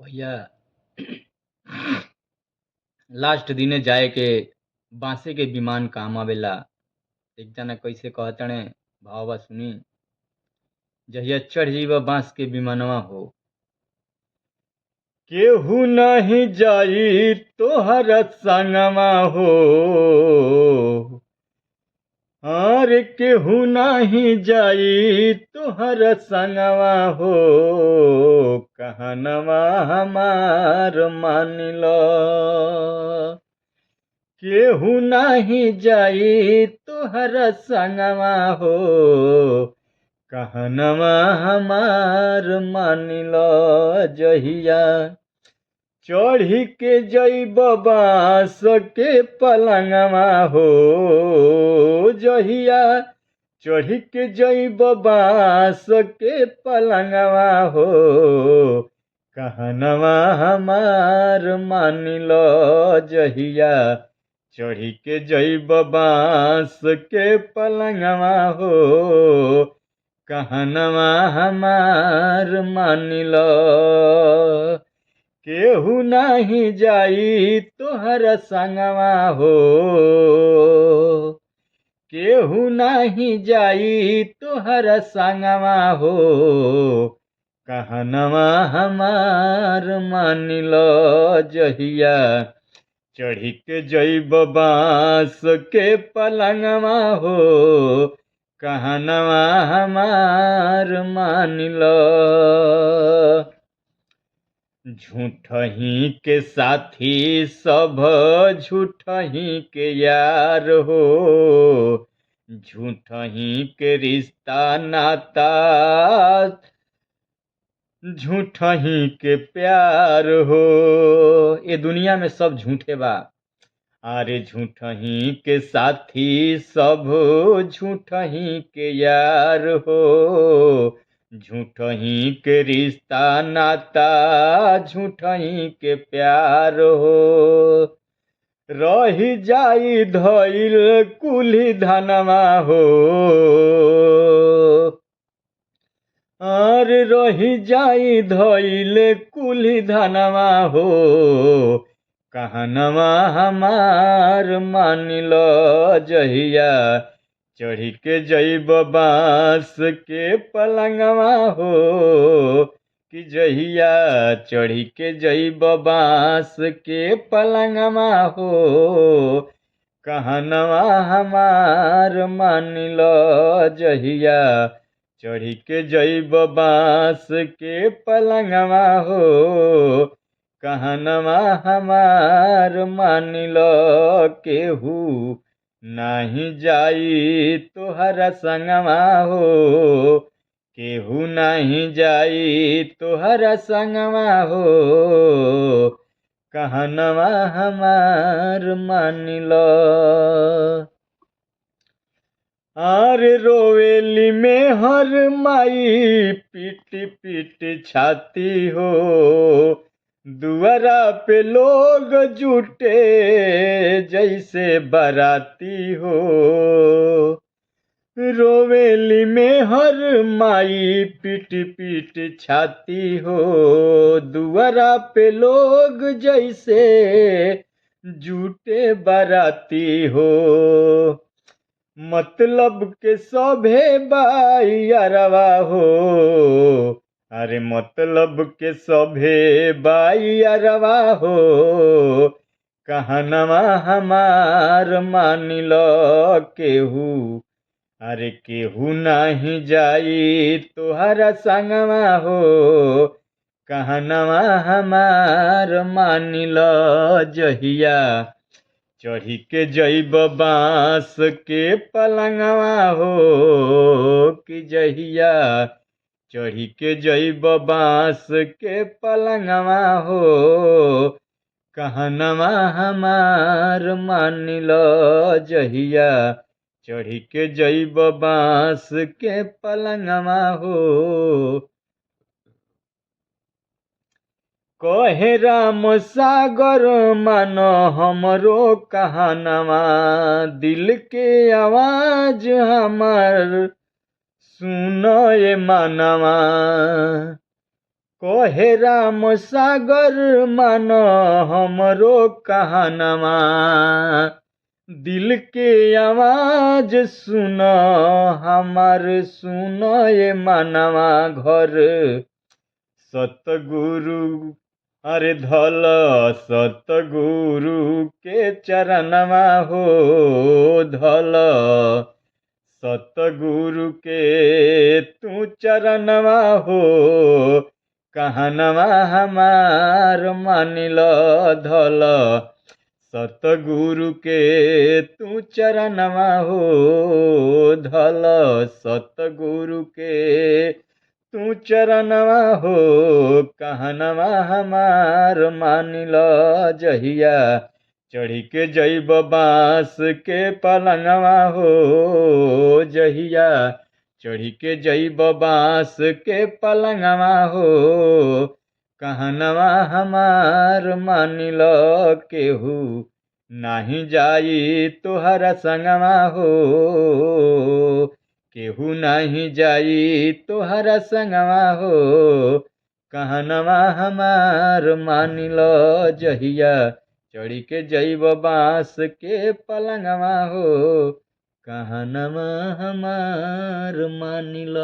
भैया लास्ट दिने जाए के बांसे के विमान काम आवेला। एक जना कैसे कहतने, भावा सुनी। जहिया चढ़ जीव बांस के विमानवा हो, केहू नहीं जाई तोहर संगमा हो। अरे केहू नहीं जाई तोहर संगवा हो, कहनवा हमार मान लो। केहू नहीं जाई तोहर संगवा हो, कहनवा हमार मान लो। जहिया चढ़ी के जइब बांस के पलंगवा हो, जहिया चढ़ी के जइब बांस के पलंगवा हो, कहनवा हमार मान लो। जहिया चढ़ी के जइब बांस के पलंगवा हो, कहनवा हमार मान लो। केहू नहीं जाई तोहर संगवा हो, केहू नहीं जाई तोहर संगवा हो, कहनवा हमार मान लो। जहिया चढ़ी के जइब बांस के पलंगवा हो, कहनवा हमार मान लो। झूठही के साथी सब, झूठही के यार हो, झूठही के रिश्ता नाता, झूठही के प्यार हो। ये दुनिया में सब झूठे बा। अरे झूठही के साथी सब, झूठही के यार हो, झूठही के रिश्ता नाता, झूठही के प्यार हो। रही जाई धइल कुली धनवा हो, अरे रही जाई धइल कुली धनवा हो, कहनवा हमार मान लो। जहिया चढ़ी के जइब बांस के पलंगवा हो, कि जहिया चढ़ी के जइब बांस के पलंगवा हो, कहनवा हमार मान लो। जहिया चढ़ी के जइब बांस के पलंगवा हो, कहनवा हमार मान लो। केहू नहीं जाई तोहर संगवा हो, केहू नहीं जाई तोहर संगवा हो, कहनवा हमार मान लो। आरे रोवेली में हर माई पीट पीट छाती हो, दुआरा पे लोग जुटे जैसे बाराती हो। रोवेली में हर माई पीट पीट छाती हो, दुआरा पे लोग जैसे जुटे बाराती हो। मतलब के सभे बाइयारवा हो, अरे मतलब के सभे बाइयारवा हो, कहनवा हमार मान लो। केहू अरे केहू नहीं जाई तोहरा संगवा हो, कहनवा हमार मान लो। जहिया चढ़ी के जइब बांस के पलंगवा हो, कि जहिया चढ़ी के जइब बांस के पलंगवा हो, कहनवा हमार मान लो। जहिया चढ़ी के जइब बांस के पलंगवा हो। कहे राम सागर मानो हमरो कहनवा, दिल के आवाज हमर सुनो ये मनवा। कहे राम सागर मान हमरो कहानवा, दिल के आवाज सुन हमार सुन ये मानवा। घर सतगुरु अरे धल सतगुरु के चरणवा हो, धल सतगुरु के तू चरणवा हो। कहनवा हमार मानिल धल सतगुरु के तू चरणवा हो, धल सतगुरु के तू चरणवा हो। कहनवा हमार मानिल जहिया चढ़ी के जैब बांस के पलंगवा हो, जहिया चढ़ी के जैब बांस के पलंगवा हो। कहनवा हमार मानिल केहू नाही जाई तोहरा संगवा हो, केहू नाही जाई तोहरा संगवा हो। कहनवा हमार मानिल जहिया चढ़ी के जैब बांस के पलंगवा हो। कहनवा हमार मानिल।